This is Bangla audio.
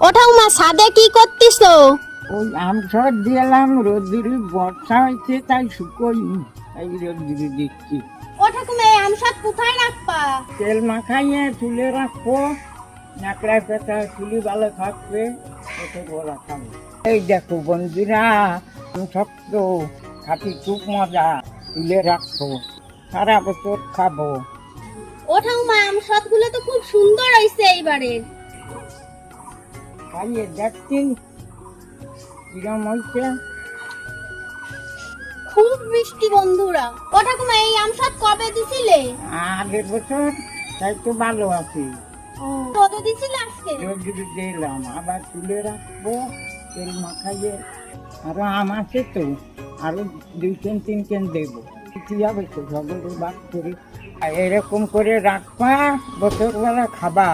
ও ঠাকুমা ছাদে কি করতিছো? ওই আম সব দিলাম, রোদ্দুরি বর্ষা হয়েছে তাই শুকোয়নি, এই রোদ্দুরি দিচ্ছি। ও ঠাকুমা এই আম সব কোথায় রাখবা? তেল মাখাইয়ে তুলে রাখবো, ন্যাকড়া পেটা চুলি ভালো থাকবে, ওতে বলা খাবো। এই দেখো বন্ধুরা, আম শক্ত খাটি খুব মজা, তুলে রাখবো, সারা বছর খাবো। ও ঠাকুমা আম সবগুলো তো খুব সুন্দর হয়েছে এইবারে। খাইয়ে দেখছি কিরম হয়েছে। খুব মিষ্টি বন্ধুরা। ও ঠাকুমা এই আম সব কবে দিছিলে? আগের বছর তাই তো ভালো আছি। কত দিছিলে আজকে? রোদ্দুরি দিলাম, আবার তুলে রাখবো তেল মাখাইয়ে। আরো আম আছে তো, আরো 2-3 দেবো, কি হবে তো সকলে বাদ করে। আর এরকম করে রাখবা, বছর বেলা খাবা।